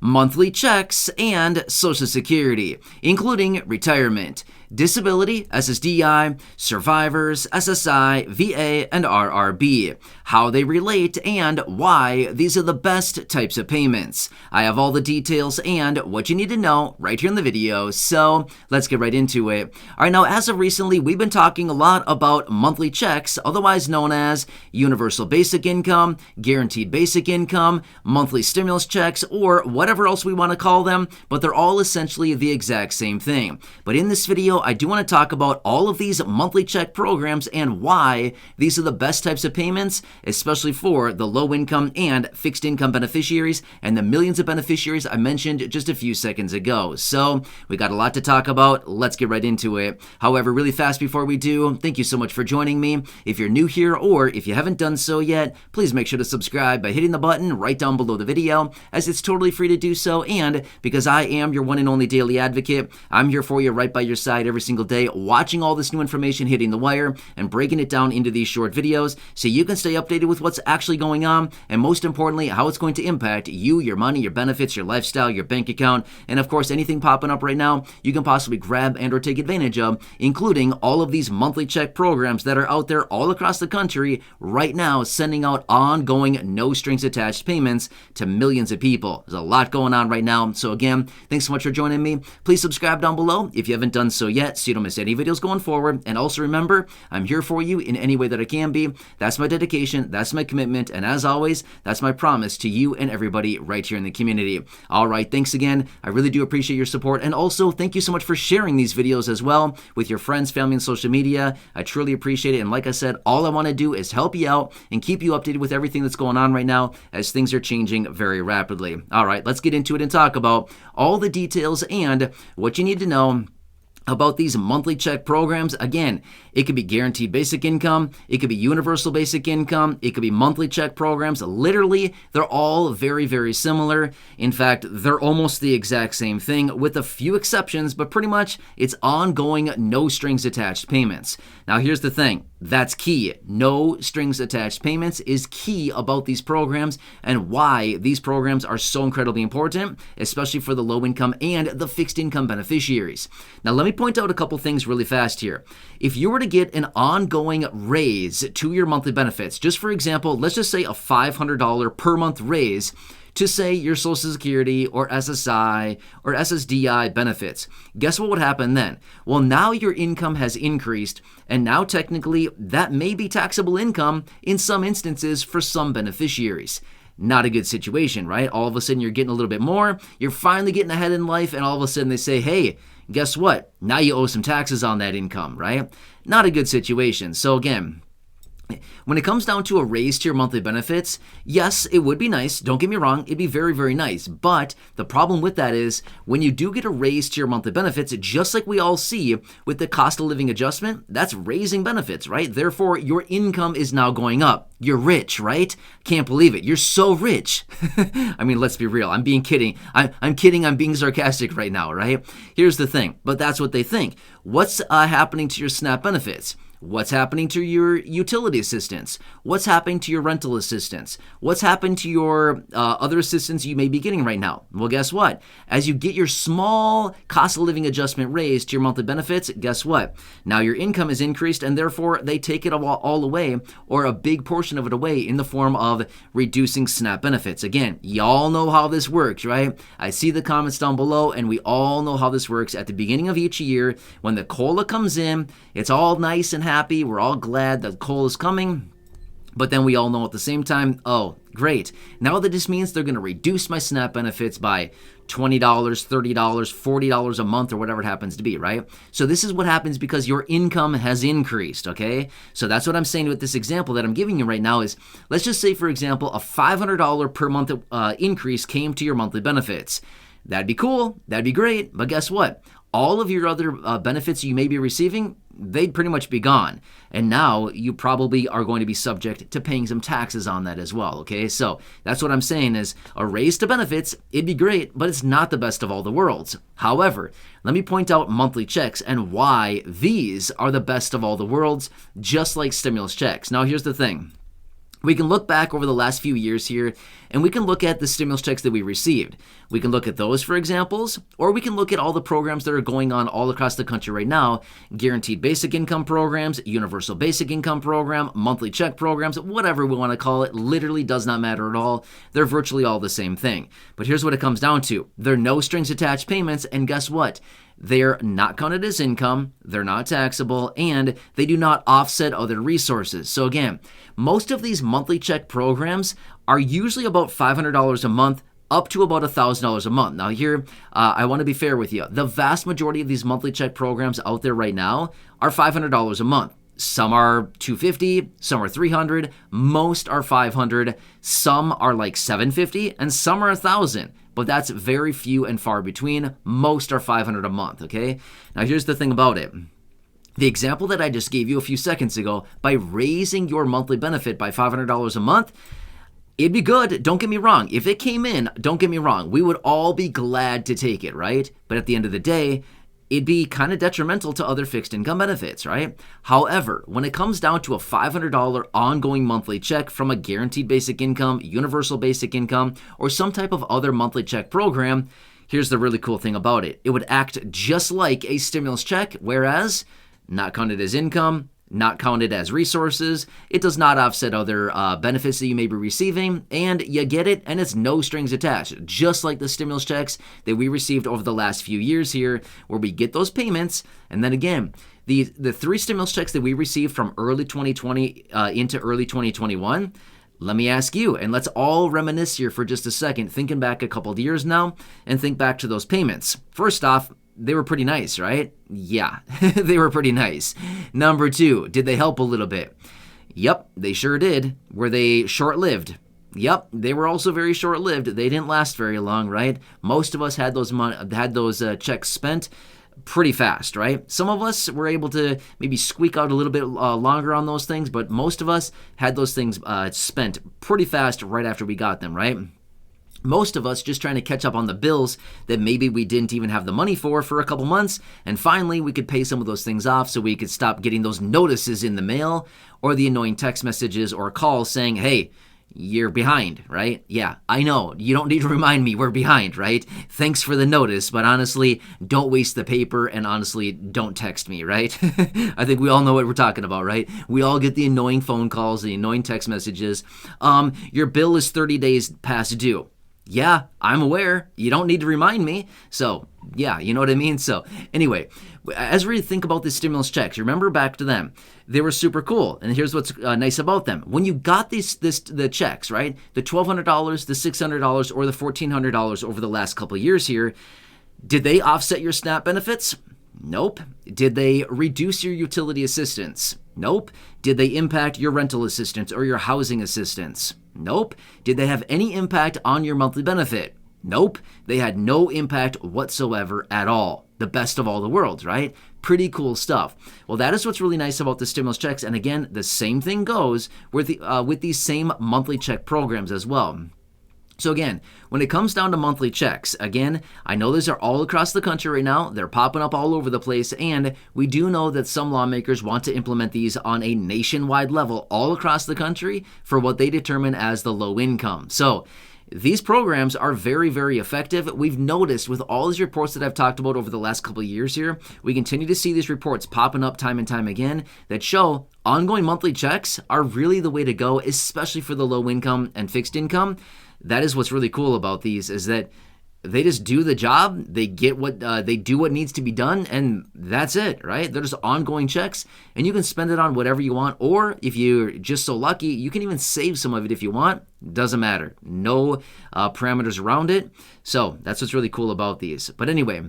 monthly checks, and Social Security, including retirement, disability, SSDI, survivors, SSI, VA, and RRB, how they relate, and why these are the best types of payments. I have all the details and what you need to know right here in the video, so let's get right into it. All right, now as of recently, we've been talking a lot about monthly checks, otherwise known as universal basic income, guaranteed basic income, monthly stimulus checks, or whatever else we want to call them, but they're all essentially the exact same thing. But in this video, I do want to talk about all of these monthly check programs and why these are the best types of payments, especially for the low income and fixed income beneficiaries and the millions of beneficiaries I mentioned just a few seconds ago. So we got a lot to talk about. Let's get right into it. However, really fast before we do, thank you so much for joining me. If you're new here or if you haven't done so yet, please make sure to subscribe by hitting the button right down below the video, as it's totally free to do so. And because I am your one and only daily advocate, I'm here for you right by your side every single day, watching all this new information hitting the wire and breaking it down into these short videos so you can stay updated with what's actually going on, and most importantly, how it's going to impact you, your money, your benefits, your lifestyle, your bank account, and of course anything popping up right now you can possibly grab and or take advantage of, including all of these monthly check programs that are out there all across the country right now, sending out ongoing no strings attached payments to millions of people. There's a lot going on right now, so again, thanks so much for joining me. Please subscribe down below if you haven't done so yet so you don't miss any videos going forward, and also remember, I'm here for you in any way that I can be. That's my dedication, that's my commitment, and as always, that's my promise to you and everybody right here in the community. All right, thanks again. I really do appreciate your support, and also thank you so much for sharing these videos as well with your friends, family, and social media. I truly appreciate it, and like I said, all I want to do is help you out and keep you updated with everything that's going on right now as things are changing very rapidly. All right, let's get into it and talk about all the details and what you need to know about these monthly check programs. Again, it could be guaranteed basic income, it could be universal basic income, it could be monthly check programs. Literally, they're all very, very similar. In fact, they're almost the exact same thing with a few exceptions, but pretty much it's ongoing, no strings attached payments. Now, here's the thing. That's key. No strings attached payments is key about these programs and why these programs are so incredibly important, especially for the low income and the fixed income beneficiaries. Now, let me point out a couple things really fast here. If you were to get an ongoing raise to your monthly benefits, just for example, let's just say a $500 per month raise to say your Social Security or SSI or SSDI benefits. Guess what would happen then? Well, now your income has increased, and now technically that may be taxable income in some instances for some beneficiaries. Not a good situation, right? All of a sudden you're getting a little bit more, you're finally getting ahead in life, and all of a sudden they say, hey, guess what? Now you owe some taxes on that income, right? Not a good situation. So again, when it comes down to a raise to your monthly benefits, yes, it would be nice. Don't get me wrong. It'd be very, very nice. But the problem with that is when you do get a raise to your monthly benefits, just like we all see with the cost of living adjustment, that's raising benefits, right? Therefore, your income is now going up. You're rich, right? Can't believe it. You're so rich. I mean, let's be real. I'm being kidding. I'm kidding. I'm being sarcastic right now, right? Here's the thing. But that's what they think. What's happening to your SNAP benefits? What's happening to your utility assistance? What's happening to your rental assistance? What's happened to your other assistance you may be getting right now? Well, guess what? As you get your small cost of living adjustment raised to your monthly benefits, guess what? Now your income is increased, and therefore they take it all away, or a big portion of it away, in the form of reducing SNAP benefits. Again, y'all know how this works, right? I see the comments down below, and we all know how this works. At the beginning of each year, when the COLA comes in, it's all nice and happy. We're all glad that COLA is coming. But then we all know at the same time, oh, great. Now that this means they're going to reduce my SNAP benefits by $20, $30, $40 a month, or whatever it happens to be, right? So this is what happens because your income has increased, okay? So that's what I'm saying with this example that I'm giving you right now is, let's just say, for example, a $500 per month increase came to your monthly benefits. That'd be cool. That'd be great. But guess what? All of your other benefits you may be receiving, they'd pretty much be gone. And now you probably are going to be subject to paying some taxes on that as well, okay? So that's what I'm saying is a raise to benefits, it'd be great, but it's not the best of all the worlds. However, let me point out monthly checks and why these are the best of all the worlds, just like stimulus checks. Now, here's the thing. We can look back over the last few years here, and we can look at the stimulus checks that we received. We can look at those for examples, or we can look at all the programs that are going on all across the country right now. Guaranteed basic income programs, universal basic income program, monthly check programs, whatever we want to call it, literally does not matter at all. They're virtually all the same thing. But here's what it comes down to. They're no strings attached payments, and guess what? They're not counted as income, they're not taxable, and they do not offset other resources. So again, most of these monthly check programs are usually about $500 a month up to about $1,000 a month. Now here, I want to be fair with you. The vast majority of these monthly check programs out there right now are $500 a month. Some are $250, some are $300, most are $500, some are like $750, and some are $1,000. But that's very few and far between. Most are $500 a month, okay? Now here's the thing about it. The example that I just gave you a few seconds ago, by raising your monthly benefit by $500 a month, it'd be good, don't get me wrong. If it came in, don't get me wrong, we would all be glad to take it, right? But at the end of the day, it'd be kind of detrimental to other fixed income benefits, right? However, when it comes down to a $500 ongoing monthly check from a guaranteed basic income, universal basic income, or some type of other monthly check program, here's the really cool thing about it. It would act just like a stimulus check, whereas not counted as income, not counted as resources, it does not offset other benefits that you may be receiving, and you get it, and it's no strings attached, just like the stimulus checks that we received over the last few years here, where we get those payments, and then again, the three stimulus checks that we received from early 2020 into early 2021, let me ask you, and let's all reminisce here for just a second, thinking back a couple of years now, and think back to those payments. First off, they were pretty nice, right? Yeah, they were pretty nice. Number two, did they help a little bit? Yep, they sure did. Were they short-lived? Yep, they were also very short-lived. They didn't last very long, right? Most of us had those checks spent pretty fast, right? Some of us were able to maybe squeak out a little bit longer on those things, but most of us had those things spent pretty fast right after we got them, right? Most of us just trying to catch up on the bills that maybe we didn't even have the money for a couple months, and finally we could pay some of those things off so we could stop getting those notices in the mail or the annoying text messages or calls saying, hey, you're behind, right? Yeah, I know. You don't need to remind me we're behind, right? Thanks for the notice, but honestly, don't waste the paper, and honestly, don't text me, right? I think we all know what we're talking about, right? We all get the annoying phone calls, the annoying text messages. Your bill is 30 days past due. Yeah, I'm aware. You don't need to remind me. So, yeah, you know what I mean? So, anyway, as we think about the stimulus checks, remember back to them. They were super cool. And here's what's nice about them. When you got the checks, right? The $1,200, the $600, or the $1,400 over the last couple of years here, did they offset your SNAP benefits? Nope. Did they reduce your utility assistance? Nope. Did they impact your rental assistance or your housing assistance? Nope. Did they have any impact on your monthly benefit? Nope. They had no impact whatsoever at all. The best of all the worlds, right? Pretty cool stuff. Well, that is what's really nice about the stimulus checks. And again, the same thing goes with these same monthly check programs as well. So again, when it comes down to monthly checks, again, I know these are all across the country right now. They're popping up all over the place, and we do know that some lawmakers want to implement these on a nationwide level all across the country for what they determine as the low income. So these programs are very, very effective. We've noticed with all these reports that I've talked about over the last couple of years here, we continue to see these reports popping up time and time again that show ongoing monthly checks are really the way to go, especially for the low income and fixed income. That is what's really cool about these, is that they just do the job, they get what they do what needs to be done, and that's it, right? They're just ongoing checks, and you can spend it on whatever you want, or if you're just so lucky, you can even save some of it if you want. Doesn't matter. No parameters around it. So that's what's really cool about these. But anyway,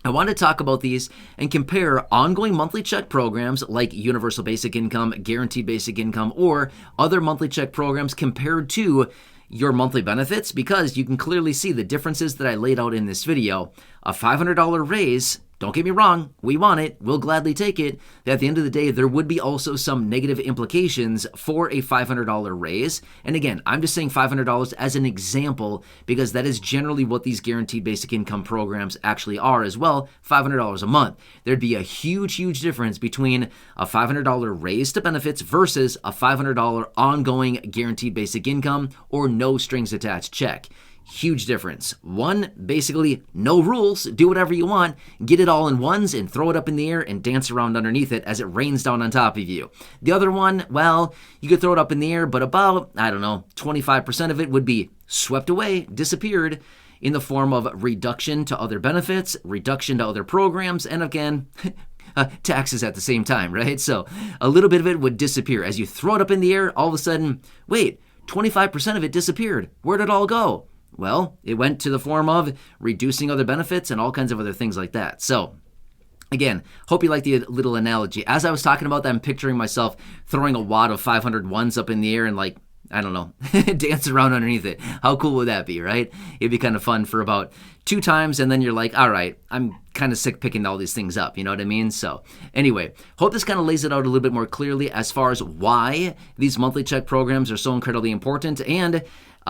I want to talk about these and compare ongoing monthly check programs like Universal Basic Income, Guaranteed Basic Income, or other monthly check programs compared to your monthly benefits, because you can clearly see the differences that I laid out in this video. A $500 raise Don't get me wrong, we want it, we'll gladly take it. At the end of the day, there would be also some negative implications for a $500 raise. And again, I'm just saying $500 as an example because that is generally what these guaranteed basic income programs actually are as well, $500 a month. There'd be a huge difference between a $500 raise to benefits versus a $500 ongoing guaranteed basic income or no strings attached check. Huge difference. One, basically no rules, do whatever you want, get it all in ones and throw it up in the air and dance around underneath it as it rains down on top of you. The other one, well, you could throw it up in the air, but about, 25% of it would be swept away, disappeared in the form of reduction to other benefits, reduction to other programs, and again, taxes at the same time, right? So a little bit of it would disappear. As you throw it up in the air, all of a sudden, wait, 25% of it disappeared. Where'd it all go? Well, it went to the form of reducing other benefits and all kinds of other things like that. So, again, hope you like the little analogy. As I was talking about that, I'm picturing myself throwing a wad of 500 ones up in the air and dancing around underneath it. How cool would that be, right? It'd be kind of fun for about 2 times, and then you're like, all right, I'm kind of sick picking all these things up, you know what I mean? So anyway, hope this kind of lays it out a little bit more clearly as far as why these monthly check programs are so incredibly important, and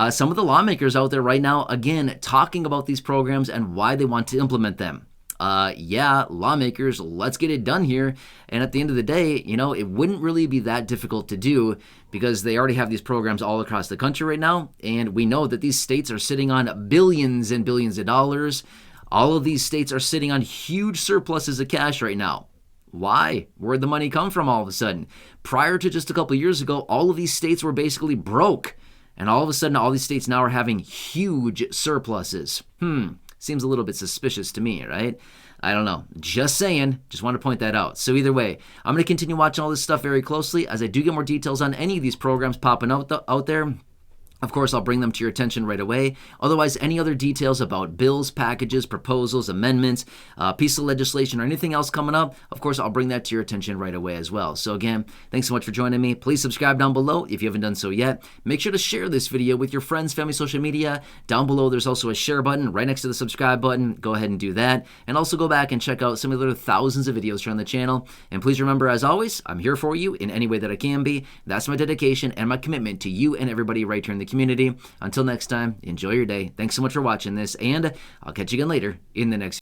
some of the lawmakers out there right now, again, talking about these programs and why they want to implement them. Lawmakers, let's get it done here. And at the end of the day, it wouldn't really be that difficult to do because they already have these programs all across the country right now. And we know that these states are sitting on billions and billions of dollars. All of these states are sitting on huge surpluses of cash right now. Why? Where'd the money come from all of a sudden? Prior to just a couple years ago, all of these states were basically broke. And all of a sudden, all these states now are having huge surpluses. Seems a little bit suspicious to me, right? I don't know. Just saying. Just want to point that out. So either way, I'm going to continue watching all this stuff very closely as I do get more details on any of these programs popping out there. Of course, I'll bring them to your attention right away. Otherwise, any other details about bills, packages, proposals, amendments, piece of legislation, or anything else coming up, of course, I'll bring that to your attention right away as well. So again, thanks so much for joining me. Please subscribe down below if you haven't done so yet. Make sure to share this video with your friends, family, social media. Down below, there's also a share button right next to the subscribe button. Go ahead and do that. And also go back and check out some of the other thousands of videos here on the channel. And please remember, as always, I'm here for you in any way that I can be. That's my dedication and my commitment to you and everybody right here in the community. Until next time, enjoy your day. Thanks so much for watching this, and I'll catch you again later in the next